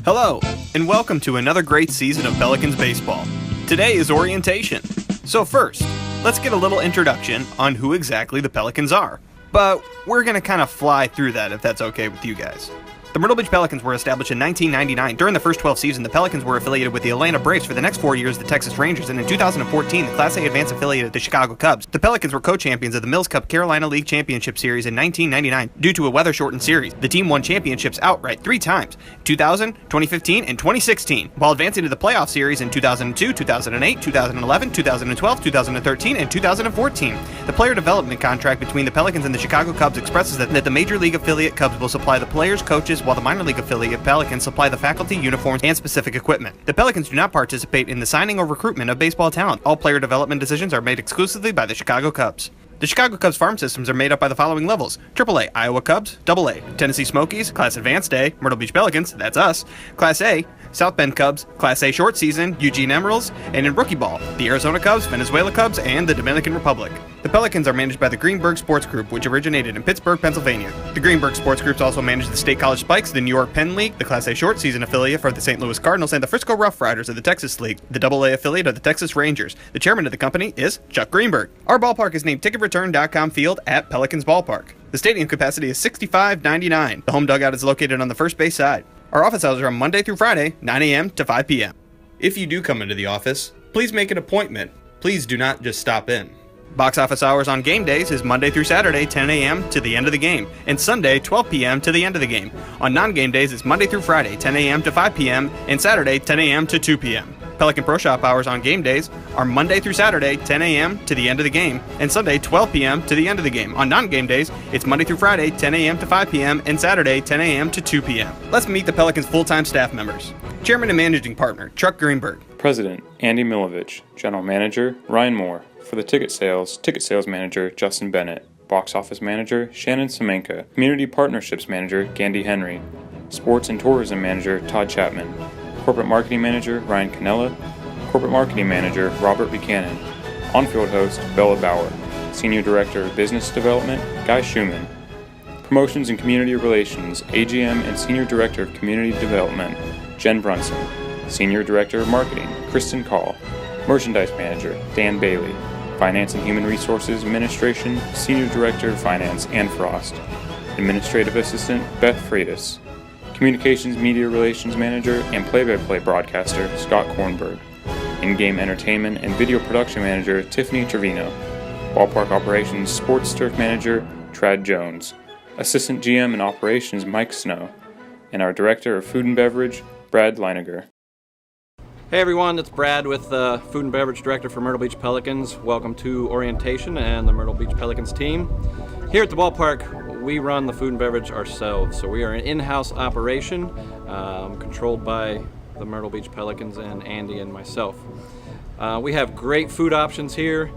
Hello, and welcome to another great season of Pelicans baseball. Today is orientation. So first, let's get a little introduction on who exactly the Pelicans are. But we're going to kind of fly through that if that's okay with you guys. The Myrtle Beach Pelicans were established in 1999. During the first 12 seasons, the Pelicans were affiliated with the Atlanta Braves. For the next 4 years, the Texas Rangers, and in 2014, the Class A Advance affiliated the Chicago Cubs. The Pelicans were co-champions of the Mills Cup Carolina League Championship Series in 1999 due to a weather-shortened series. The team won championships outright 3 times, 2000, 2015, and 2016, while advancing to the playoff series in 2002, 2008, 2011, 2012, 2013, and 2014. The player development contract between the Pelicans and the Chicago Cubs expresses that the Major League affiliate Cubs will supply the players, coaches, while the minor league affiliate Pelicans supply the faculty, uniforms, and specific equipment. The Pelicans do not participate in the signing or recruitment of baseball talent. All player development decisions are made exclusively by the Chicago Cubs. The Chicago Cubs farm systems are made up by the following levels: AAA, Iowa Cubs; AA, Tennessee Smokies; Class Advanced A, Myrtle Beach Pelicans, that's us; Class A, South Bend Cubs; Class A short season, Eugene Emeralds; and in rookie ball, the Arizona Cubs, Venezuela Cubs, and the Dominican Republic. The Pelicans are managed by the Greenberg Sports Group, which originated in Pittsburgh, Pennsylvania. The Greenberg Sports Groups also manage the State College Spikes, the New York Penn League, the Class A short season affiliate for the St. Louis Cardinals, and the Frisco Rough Riders of the Texas League, the AA affiliate of the Texas Rangers. The chairman of the company is Chuck Greenberg. Our ballpark is named TicketReturn.com Field at Pelicans Ballpark. The stadium capacity is 65,999. The home dugout is located on the first base side. Our office hours are on Monday through Friday, 9 a.m. to 5 p.m. If you do come into the office, please make an appointment. Please do not just stop in. Box office hours on game days is Monday through Saturday, 10 a.m. to the end of the game, and Sunday, 12 p.m. to the end of the game. On non-game days, it's Monday through Friday, 10 a.m. to 5 p.m., and Saturday, 10 a.m. to 2 p.m. Pelican Pro Shop hours on game days are Monday through Saturday, 10 a.m. to the end of the game, and Sunday, 12 p.m. to the end of the game. On non-game days, it's Monday through Friday, 10 a.m. to 5 p.m., and Saturday, 10 a.m. to 2 p.m. Let's meet the Pelicans' full-time staff members. Chairman and Managing Partner, Chuck Greenberg. President, Andy Milovich. General Manager, Ryan Moore. For the ticket sales Manager, Justin Bennett. Box Office Manager, Shannon Semenka. Community Partnerships Manager, Gandhi Henry. Sports and Tourism Manager, Todd Chapman. Corporate Marketing Manager, Ryan Canella. Corporate Marketing Manager, Robert Buchanan. On-field host, Bella Bauer. Senior Director of Business Development, Guy Schumann. Promotions and Community Relations, AGM and Senior Director of Community Development, Jen Brunson. Senior Director of Marketing, Kristen Call. Merchandise Manager, Dan Bailey. Finance and Human Resources Administration, Senior Director of Finance, Ann Frost. Administrative Assistant, Beth Freitas. Communications Media Relations Manager and play-by-play broadcaster, Scott Kornberg. In-game Entertainment and Video Production Manager, Tiffany Trevino. Ballpark Operations Sports Turf Manager, Trad Jones. Assistant GM and Operations, Mike Snow. And our Director of Food and Beverage, Brad Leiniger. Hey everyone, it's Brad with the Food and Beverage Director for Myrtle Beach Pelicans. Welcome to orientation and the Myrtle Beach Pelicans team. Here at the ballpark, we run the food and beverage ourselves. So we are an in-house operation controlled by the Myrtle Beach Pelicans and Andy and myself. We have great food options here.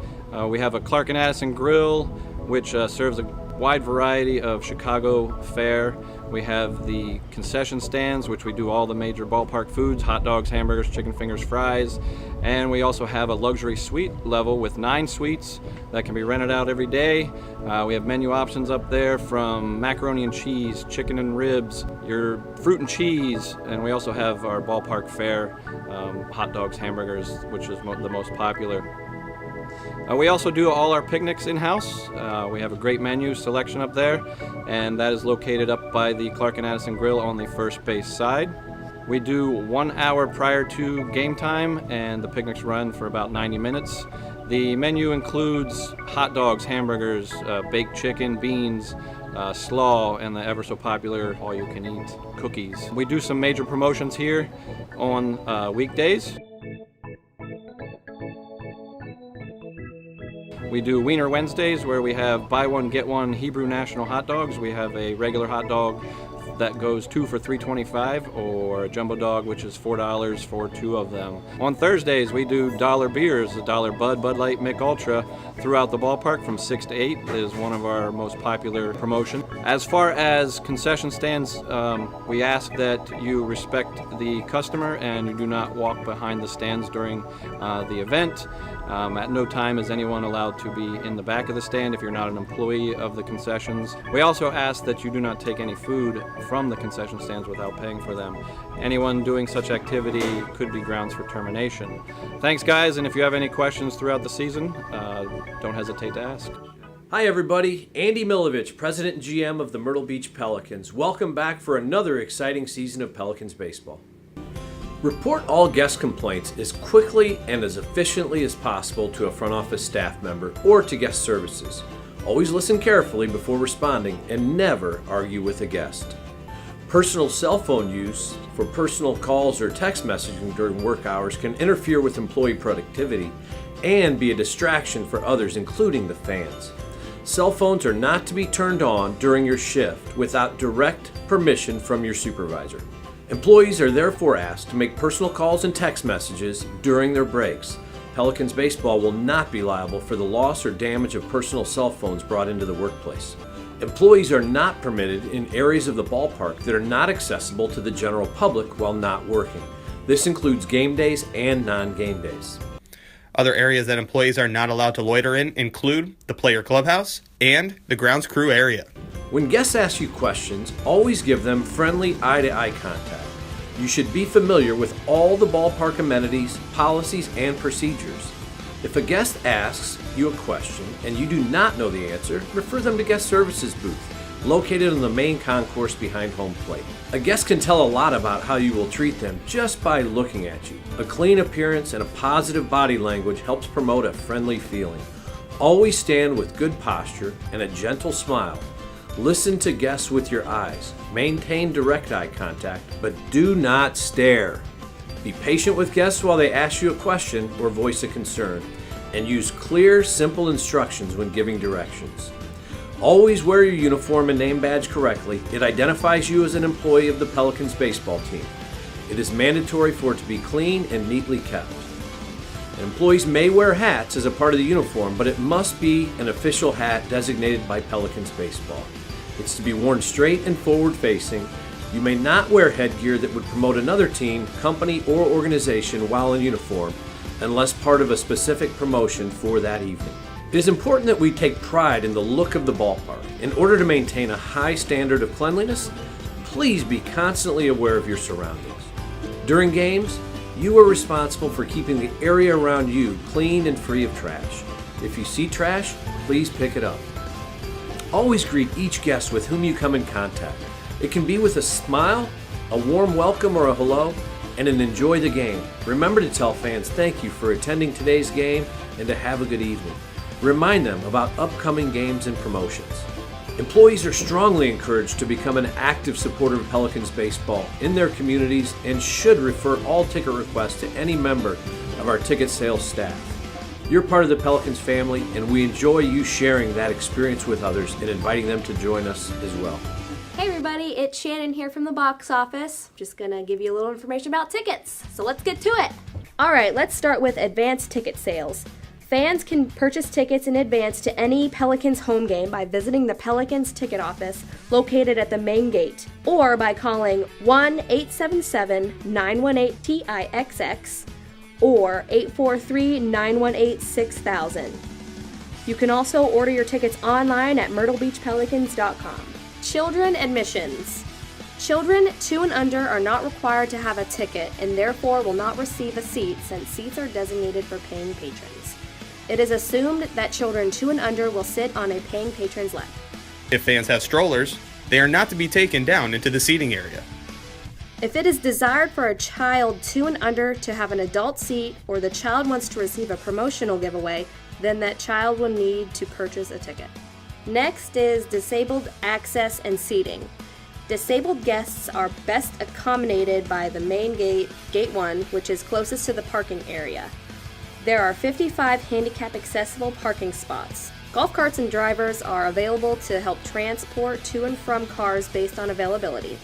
We have a Clark and Addison grill, which serves a wide variety of Chicago fare. We have the concession stands, which we do all the major ballpark foods: hot dogs, hamburgers, chicken fingers, fries. And we also have a luxury suite level with 9 suites that can be rented out every day. We have menu options up there from macaroni and cheese, chicken and ribs, your fruit and cheese, and we also have our ballpark fare, hot dogs, hamburgers, which is the most popular. We also do all our picnics in-house. We have a great menu selection up there, and that is located up by the Clark and Addison Grill on the first base side. We do 1 hour prior to game time, and the picnics run for about 90 minutes. The menu includes hot dogs, hamburgers, baked chicken, beans, slaw, and the ever so popular all-you-can-eat cookies. We do some major promotions here on weekdays. We do Wiener Wednesdays, where we have buy one, get one Hebrew National hot dogs. We have a regular hot dog that goes 2 for $3.25, or a jumbo dog, which is $4 for 2 of them. On Thursdays, we do dollar beers, a dollar Bud Light, Mick Ultra, throughout the ballpark from 6 to 8 is one of our most popular promotion. As far as concession stands, we ask that you respect the customer and you do not walk behind the stands during the event. At no time is anyone allowed to be in the back of the stand if you're not an employee of the concessions. We also ask that you do not take any food from the concession stands without paying for them. Anyone doing such activity could be grounds for termination. Thanks, guys, and if you have any questions throughout the season, don't hesitate to ask. Hi everybody, Andy Milovich, President and GM of the Myrtle Beach Pelicans. Welcome back for another exciting season of Pelicans baseball. Report all guest complaints as quickly and as efficiently as possible to a front office staff member or to guest services. Always listen carefully before responding and never argue with a guest. Personal cell phone use for personal calls or text messaging during work hours can interfere with employee productivity and be a distraction for others, including the fans. Cell phones are not to be turned on during your shift without direct permission from your supervisor. Employees are therefore asked to make personal calls and text messages during their breaks. Pelicans baseball will not be liable for the loss or damage of personal cell phones brought into the workplace. Employees are not permitted in areas of the ballpark that are not accessible to the general public while not working. This includes game days and non-game days. Other areas that employees are not allowed to loiter in include the player clubhouse and the grounds crew area. When guests ask you questions, always give them friendly eye-to-eye contact. You should be familiar with all the ballpark amenities, policies, and procedures. If a guest asks you a question and you do not know the answer, refer them to guest services booth, located on the main concourse behind home plate. A guest can tell a lot about how you will treat them just by looking at you. A clean appearance and a positive body language helps promote a friendly feeling. Always stand with good posture and a gentle smile. Listen to guests with your eyes. Maintain direct eye contact, but do not stare. Be patient with guests while they ask you a question or voice a concern, and use clear, simple instructions when giving directions. Always wear your uniform and name badge correctly. It identifies you as an employee of the Pelicans baseball team. It is mandatory for it to be clean and neatly kept. Employees may wear hats as a part of the uniform, but it must be an official hat designated by Pelicans baseball. It's to be worn straight and forward-facing. You may not wear headgear that would promote another team, company, or organization while in uniform, unless part of a specific promotion for that evening. It is important that we take pride in the look of the ballpark. In order to maintain a high standard of cleanliness, please be constantly aware of your surroundings. During games, you are responsible for keeping the area around you clean and free of trash. If you see trash, please pick it up. Always greet each guest with whom you come in contact. It can be with a smile, a warm welcome or a hello, and an enjoy the game. Remember to tell fans thank you for attending today's game and to have a good evening. Remind them about upcoming games and promotions. Employees are strongly encouraged to become an active supporter of Pelicans baseball in their communities and should refer all ticket requests to any member of our ticket sales staff. You're part of the Pelicans family, and we enjoy you sharing that experience with others and inviting them to join us as well. Hey everybody, it's Shannon here from the box office. Just gonna give you a little information about tickets, so let's get to it. Alright, let's start with advanced ticket sales. Fans can purchase tickets in advance to any Pelicans home game by visiting the Pelicans ticket office located at the main gate, or by calling 1-877-918-TIXX or 843-918-6000. You can also order your tickets online at myrtlebeachpelicans.com. Children admissions. Children 2 and under are not required to have a ticket and therefore will not receive a seat since seats are designated for paying patrons. It is assumed that children 2 and under will sit on a paying patron's lap. If fans have strollers, they are not to be taken down into the seating area. If it is desired for a child 2 and under to have an adult seat or the child wants to receive a promotional giveaway, then that child will need to purchase a ticket. Next is disabled access and seating. Disabled guests are best accommodated by the main gate, Gate 1, which is closest to the parking area. There are 55 handicap accessible parking spots. Golf carts and drivers are available to help transport to and from cars based on availability.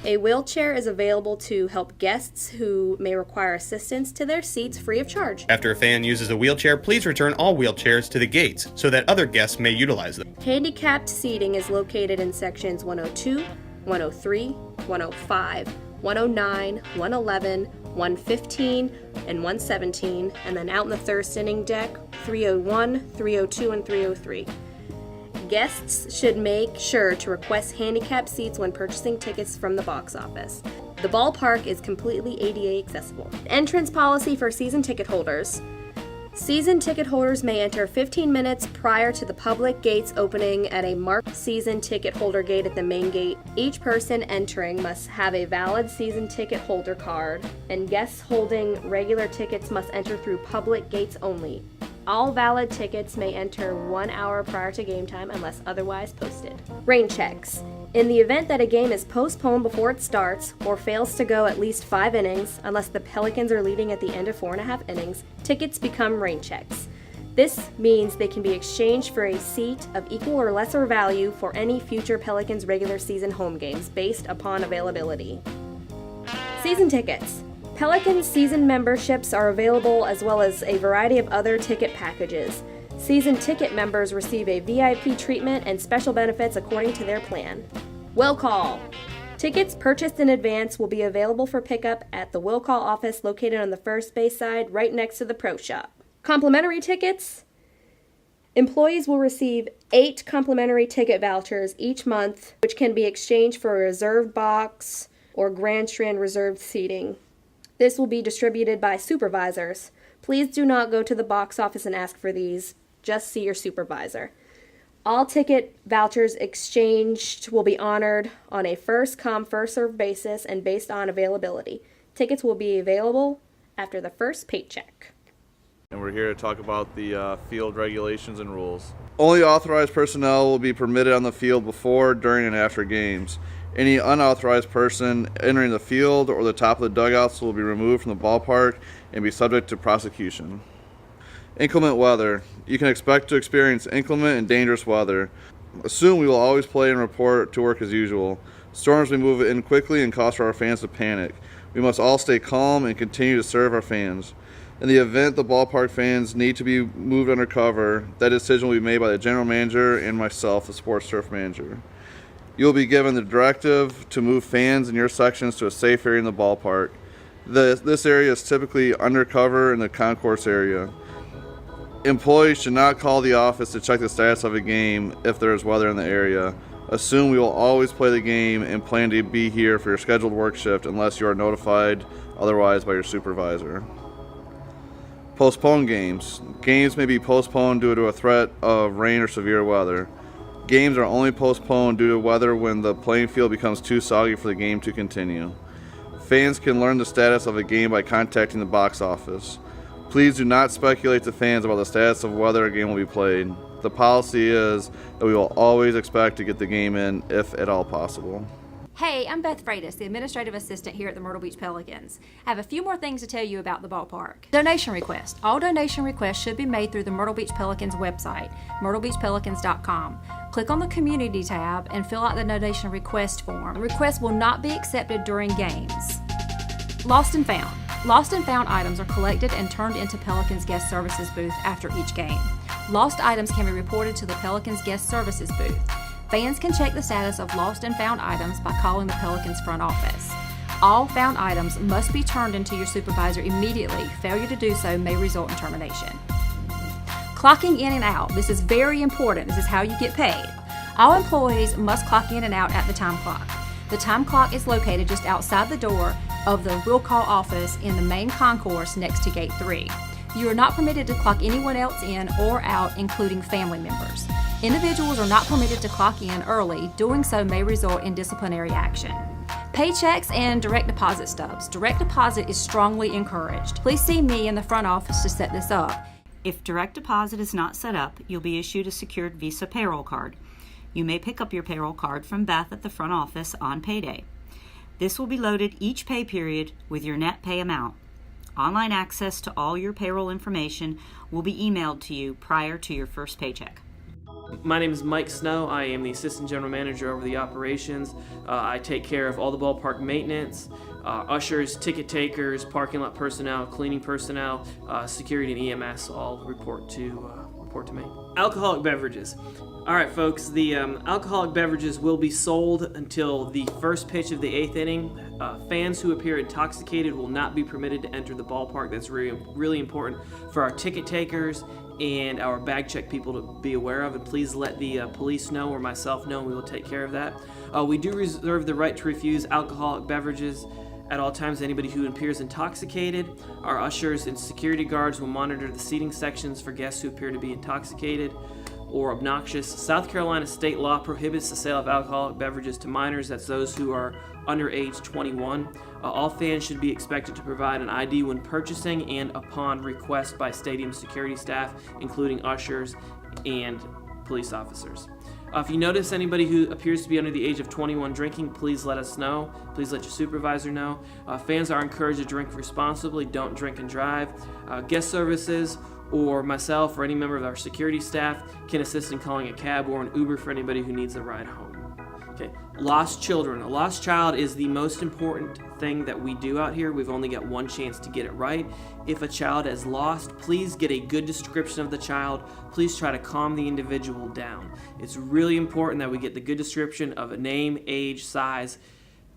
A wheelchair is available to help guests who may require assistance to their seats free of charge. After a fan uses a wheelchair, please return all wheelchairs to the gates so that other guests may utilize them. Handicapped seating is located in sections 102, 103, 105, 109, 111, 115, and 117, and then out in the third standing deck, 301, 302, and 303. Guests should make sure to request handicapped seats when purchasing tickets from the box office. The ballpark is completely ADA accessible. Entrance policy for season ticket holders. Season ticket holders may enter 15 minutes prior to the public gates opening at a marked season ticket holder gate at the main gate. Each person entering must have a valid season ticket holder card, and guests holding regular tickets must enter through public gates only. All valid tickets may enter 1 hour prior to game time unless otherwise posted. Rain checks. In the event that a game is postponed before it starts or fails to go at least 5 innings, unless the Pelicans are leading at the end of 4.5 innings, tickets become rain checks. This means they can be exchanged for a seat of equal or lesser value for any future Pelicans regular season home games based upon availability. Season tickets. Pelicans season memberships are available as well as a variety of other ticket packages. Season ticket members receive a VIP treatment and special benefits according to their plan. Will call. Tickets purchased in advance will be available for pickup at the will call office located on the first base side right next to the pro shop. Complimentary tickets. Employees will receive 8 complimentary ticket vouchers each month, which can be exchanged for a reserved box or grandstand reserved seating. This will be distributed by supervisors. Please do not go to the box office and ask for these. Just see your supervisor. All ticket vouchers exchanged will be honored on a first-come, first-served basis and based on availability. Tickets will be available after the first paycheck. And we're here to talk about the field regulations and rules. Only authorized personnel will be permitted on the field before, during, and after games. Any unauthorized person entering the field or the top of the dugouts will be removed from the ballpark and be subject to prosecution. Inclement weather. You can expect to experience inclement and dangerous weather. Assume we will always play and report to work as usual. Storms may move in quickly and cause for our fans to panic. We must all stay calm and continue to serve our fans. In the event the ballpark fans need to be moved under cover, that decision will be made by the general manager and myself, the sports turf manager. You will be given the directive to move fans in your sections to a safe area in the ballpark. This area is typically undercover in the concourse area. Employees should not call the office to check the status of a game if there is weather in the area. Assume we will always play the game and plan to be here for your scheduled work shift unless you are notified otherwise by your supervisor. Postpone games. Games may be postponed due to a threat of rain or severe weather. Games are only postponed due to weather when the playing field becomes too soggy for the game to continue. Fans can learn the status of a game by contacting the box office. Please do not speculate to fans about the status of whether a game will be played. The policy is that we will always expect to get the game in if at all possible. Hey, I'm Beth Freitas, the administrative assistant here at the Myrtle Beach Pelicans. I have a few more things to tell you about the ballpark. Donation request. All donation requests should be made through the Myrtle Beach Pelicans website, myrtlebeachpelicans.com. Click on the Community tab and fill out the donation request form. Requests will not be accepted during games. Lost and found. Lost and found items are collected and turned into Pelicans Guest Services booth after each game. Lost items can be reported to the Pelicans Guest Services booth. Fans can check the status of lost and found items by calling the Pelicans front office. All found items must be turned into your supervisor immediately. Failure to do so may result in termination. Clocking in and out. This is very important. This is how you get paid. All employees must clock in and out at the time clock. The time clock is located just outside the door of the will call office in the main concourse next to Gate 3. You are not permitted to clock anyone else in or out, including family members. Individuals are not permitted to clock in early. Doing so may result in disciplinary action. Paychecks and direct deposit stubs. Direct deposit is strongly encouraged. Please see me in the front office to set this up. If direct deposit is not set up, you'll be issued a secured Visa payroll card. You may pick up your payroll card from Beth at the front office on payday. This will be loaded each pay period with your net pay amount. Online access to all your payroll information will be emailed to you prior to your first paycheck. My name is Mike Snow. I am the Assistant General Manager over the operations. I take care of all the ballpark maintenance, ushers, ticket takers, parking lot personnel, cleaning personnel, security and EMS all report to me. Alcoholic beverages. All right, folks, the alcoholic beverages will be sold until the first pitch of the 8th inning. Fans who appear intoxicated will not be permitted to enter the ballpark. That's really important for our ticket takers and our bag check people to be aware of, and please let the police know or myself know, and we will take care of that. We do reserve the right to refuse alcoholic beverages at all times to anybody who appears intoxicated. Our ushers and security guards will monitor the seating sections for guests who appear to be intoxicated or obnoxious. South Carolina state law prohibits the sale of alcoholic beverages to minors. That's those who are under age 21. All fans should be expected to provide an ID when purchasing and upon request by stadium security staff, including ushers and police officers. If you notice anybody who appears to be under the age of 21 drinking, please let us know. Please let your supervisor know. Fans are encouraged to drink responsibly. Don't drink and drive. Guest services or myself or any member of our security staff can assist in calling a cab or an Uber for anybody who needs a ride home. Okay, lost children. A lost child is the most important thing that we do out here. We've only got one chance to get it right. If a child is lost, please get a good description of the child. Please try to calm the individual down. It's really important that we get the good description of a name, age, size,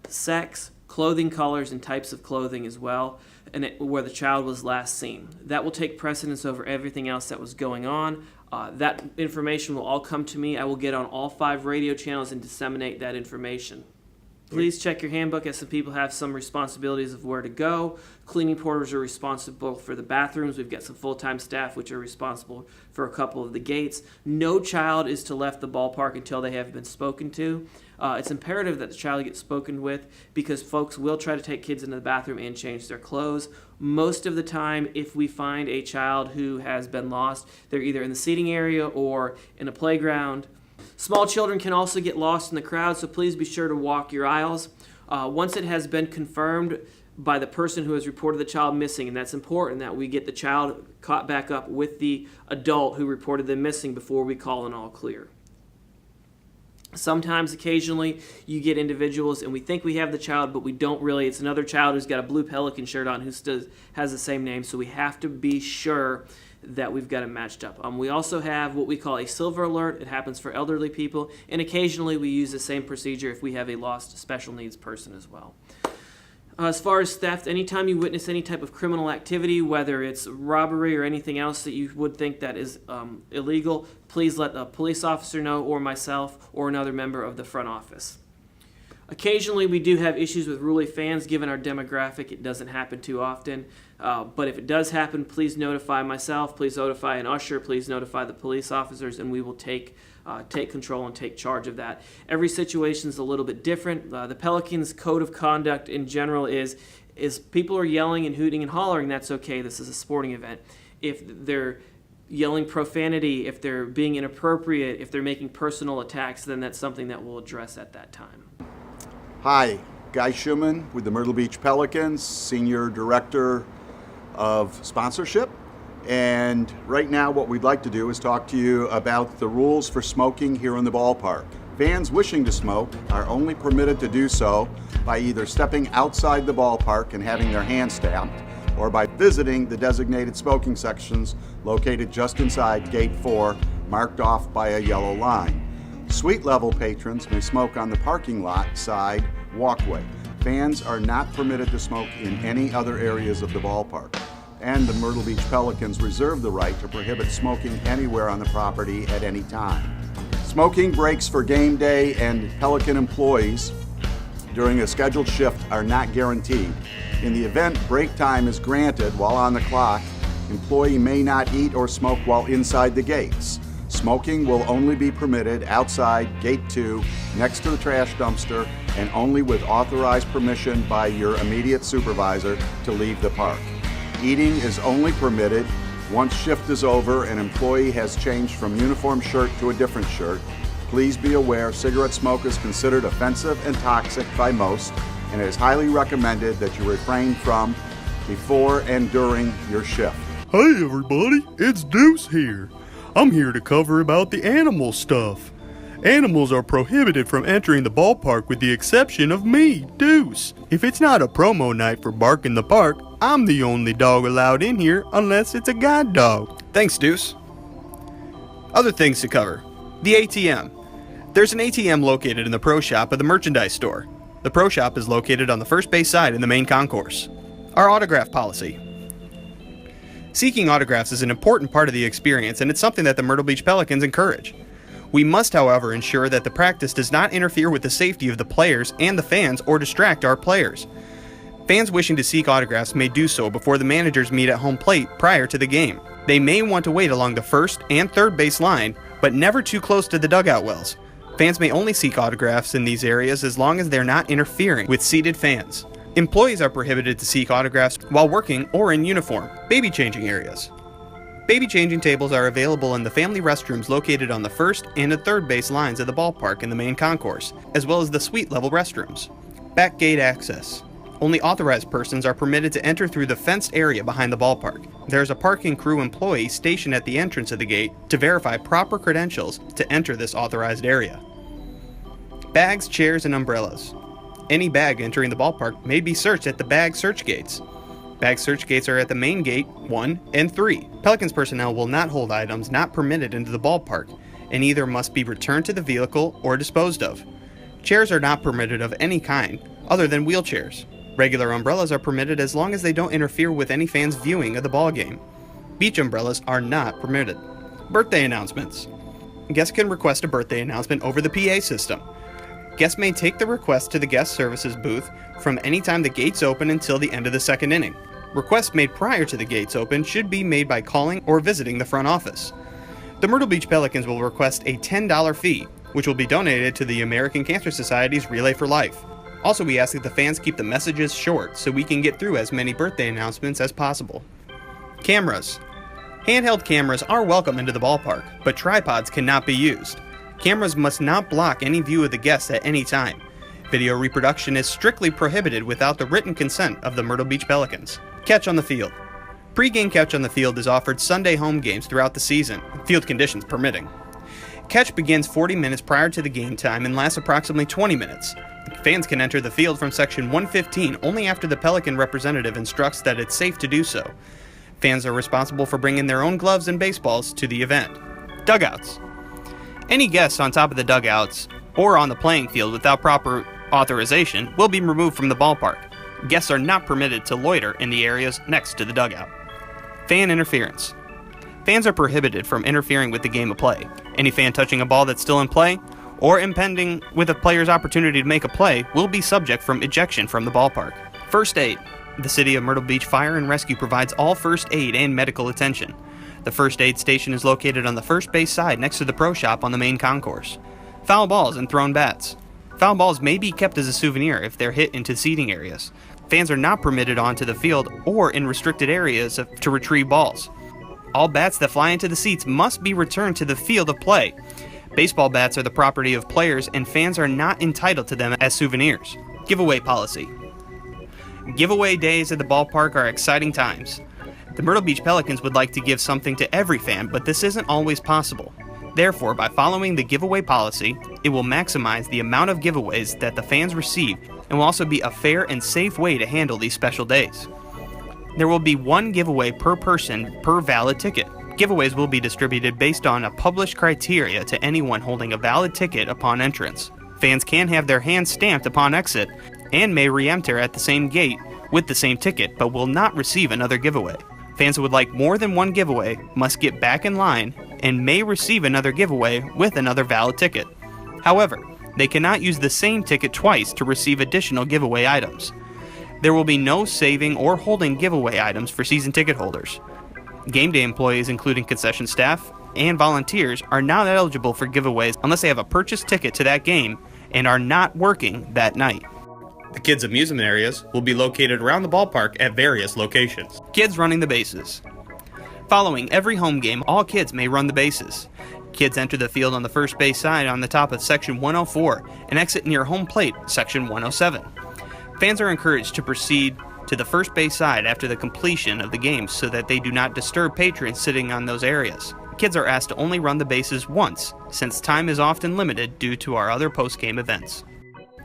sex, clothing colors, and types of clothing as well, and where the child was last seen. That will take precedence over everything else that was going on. That information will all come to me. I will get on all 5 radio channels and disseminate that information. Please check your handbook, as some people have some responsibilities of where to go. Cleaning porters are responsible for the bathrooms. We've got some full-time staff which are responsible for a couple of the gates. No child is to left the ballpark until they have been spoken to. It's imperative that the child gets spoken with because folks will try to take kids into the bathroom and change their clothes. Most of the time, if we find a child who has been lost, they're either in the seating area or in a playground. Small children can also get lost in the crowd, so please be sure to walk your aisles. Once it has been confirmed by the person who has reported the child missing, and that's important that we get the child caught back up with the adult who reported them missing before we call an all clear. Sometimes, occasionally, you get individuals and we think we have the child, but we don't really. It's another child who's got a blue Pelican shirt on who has the same name, so we have to be sure that we've got it matched up. We also have what we call a silver alert. It happens for elderly people, and occasionally we use the same procedure if we have a lost special needs person as well. As far as theft, anytime you witness any type of criminal activity, whether it's robbery or anything else that you would think that is illegal, please let a police officer know, or myself, or another member of the front office. Occasionally we do have issues with ruly fans. Given our demographic, it doesn't happen too often. But if it does happen, please notify myself, please notify an usher, please notify the police officers, and we will take control and take charge of that. Every situation is a little bit different. The Pelicans' code of conduct in general is people are yelling and hooting and hollering, that's okay. This is a sporting event. If they're yelling profanity, if they're being inappropriate, if they're making personal attacks, then that's something that we'll address at that time. Hi, Guy Schumann with the Myrtle Beach Pelicans, Senior Director of Sponsorship. And right now what we'd like to do is talk to you about the rules for smoking here in the ballpark. Fans wishing to smoke are only permitted to do so by either stepping outside the ballpark and having their hands stamped, or by visiting the designated smoking sections located just inside Gate 4, marked off by a yellow line. Suite level patrons may smoke on the parking lot side walkway. Fans are not permitted to smoke in any other areas of the ballpark. And the Myrtle Beach Pelicans reserve the right to prohibit smoking anywhere on the property at any time. Smoking breaks for game day and Pelican employees during a scheduled shift are not guaranteed. In the event break time is granted while on the clock, employee may not eat or smoke while inside the gates. Smoking will only be permitted outside Gate 2 next to the trash dumpster and only with authorized permission by your immediate supervisor to leave the park. Eating is only permitted once shift is over and employee has changed from uniform shirt to a different shirt. Please be aware cigarette smoke is considered offensive and toxic by most, and it is highly recommended that you refrain from before and during your shift. Hey everybody, it's Deuce here. I'm here to cover about the animal stuff. Animals are prohibited from entering the ballpark with the exception of me, Deuce. If it's not a promo night for Bark in the Park, I'm the only dog allowed in here unless it's a guide dog. Thanks, Deuce. Other things to cover. The ATM. There's an ATM located in the pro shop of the merchandise store. The Pro Shop is located on the first base side in the main concourse. Our autograph policy. Seeking autographs is an important part of the experience, and it's something that the Myrtle Beach Pelicans encourage. We must, however, ensure that the practice does not interfere with the safety of the players and the fans or distract our players. Fans wishing to seek autographs may do so before the managers meet at home plate prior to the game. They may want to wait along the first and third base line, but never too close to the dugout wells. Fans may only seek autographs in these areas as long as they're not interfering with seated fans. Employees are prohibited to seek autographs while working or in uniform. Baby changing areas. Baby changing tables are available in the family restrooms located on the first and the third base lines of the ballpark in the main concourse, as well as the suite level restrooms. Back gate access. Only authorized persons are permitted to enter through the fenced area behind the ballpark. There is a parking crew employee stationed at the entrance of the gate to verify proper credentials to enter this authorized area. Bags, chairs, and umbrellas. Any bag entering the ballpark may be searched at the bag search gates. Bag search gates are at the main gate 1 and 3. Pelicans personnel will not hold items not permitted into the ballpark, and either must be returned to the vehicle or disposed of. Chairs are not permitted of any kind other than wheelchairs. Regular umbrellas are permitted as long as they don't interfere with any fans' viewing of the ball game. Beach umbrellas are not permitted. Birthday announcements. Guests can request a birthday announcement over the PA system. Guests may take the request to the guest services booth from any time the gates open until the end of the second inning. Requests made prior to the gates open should be made by calling or visiting the front office. The Myrtle Beach Pelicans will request a $10 fee, which will be donated to the American Cancer Society's Relay for Life. Also, we ask that the fans keep the messages short so we can get through as many birthday announcements as possible. Cameras. Handheld cameras are welcome into the ballpark, but tripods cannot be used. Cameras must not block any view of the guests at any time. Video reproduction is strictly prohibited without the written consent of the Myrtle Beach Pelicans. Catch on the field. Pre-game catch on the field is offered Sunday home games throughout the season, field conditions permitting. Catch begins 40 minutes prior to the game time and lasts approximately 20 minutes. Fans can enter the field from section 115 only after the Pelican representative instructs that it's safe to do so. Fans are responsible for bringing their own gloves and baseballs to the event. Dugouts. Any guests on top of the dugouts or on the playing field without proper authorization will be removed from the ballpark. Guests are not permitted to loiter in the areas next to the dugout. Fan interference. Fans are prohibited from interfering with the game of play. Any fan touching a ball that's still in play or impending with a player's opportunity to make a play will be subject from ejection from the ballpark. First aid. The City of Myrtle Beach Fire and Rescue provides all first aid and medical attention. The first aid station is located on the first base side next to the Pro Shop on the main concourse. Foul balls and thrown bats. Foul balls may be kept as a souvenir if they're hit into seating areas. Fans are not permitted onto the field or in restricted areas to retrieve balls. All bats that fly into the seats must be returned to the field of play. Baseball bats are the property of players and fans are not entitled to them as souvenirs. Giveaway policy. Giveaway days at the ballpark are exciting times. The Myrtle Beach Pelicans would like to give something to every fan, but this isn't always possible. Therefore, by following the giveaway policy, it will maximize the amount of giveaways that the fans receive and will also be a fair and safe way to handle these special days. There will be one giveaway per person per valid ticket. Giveaways will be distributed based on a published criteria to anyone holding a valid ticket upon entrance. Fans can have their hands stamped upon exit and may re-enter at the same gate with the same ticket, but will not receive another giveaway. Fans who would like more than one giveaway must get back in line and may receive another giveaway with another valid ticket. However, they cannot use the same ticket twice to receive additional giveaway items. There will be no saving or holding giveaway items for season ticket holders. Game day employees, including concession staff and volunteers, are not eligible for giveaways unless they have a purchased ticket to that game and are not working that night. The kids' amusement areas will be located around the ballpark at various locations. Kids running the bases. Following every home game, all kids may run the bases. Kids enter the field on the first base side on the top of section 104 and exit near home plate, section 107. Fans are encouraged to proceed to the first base side after the completion of the game so that they do not disturb patrons sitting on those areas. Kids are asked to only run the bases once, since time is often limited due to our other post-game events.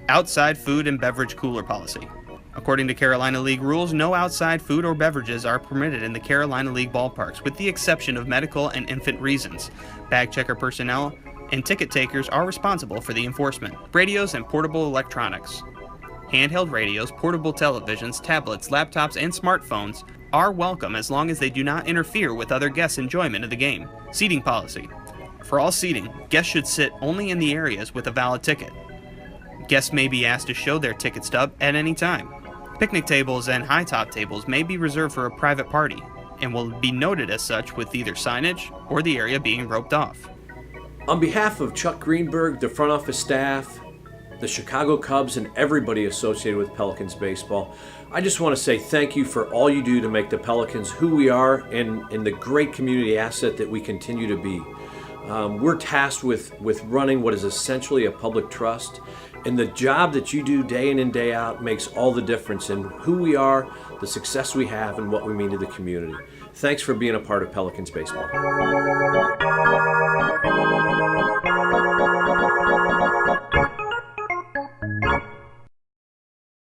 Outside food and beverage cooler policy. According to Carolina League rules, no outside food or beverages are permitted in the Carolina League ballparks, with the exception of medical and infant reasons. Bag checker personnel and ticket takers are responsible for the enforcement. Radios and portable electronics. Handheld radios, portable televisions, tablets, laptops, and smartphones are welcome as long as they do not interfere with other guests' enjoyment of the game. Seating policy. For all seating, guests should sit only in the areas with a valid ticket. Guests may be asked to show their ticket stub at any time. Picnic tables and high-top tables may be reserved for a private party and will be noted as such with either signage or the area being roped off. On behalf of Chuck Greenberg, the front office staff, the Chicago Cubs, and everybody associated with Pelicans baseball, I just want to say thank you for all you do to make the Pelicans who we are and the great community asset that we continue to be. We're tasked with running what is essentially a public trust, and the job that you do day in and day out makes all the difference in who we are, the success we have, and what we mean to the community. Thanks for being a part of Pelicans baseball.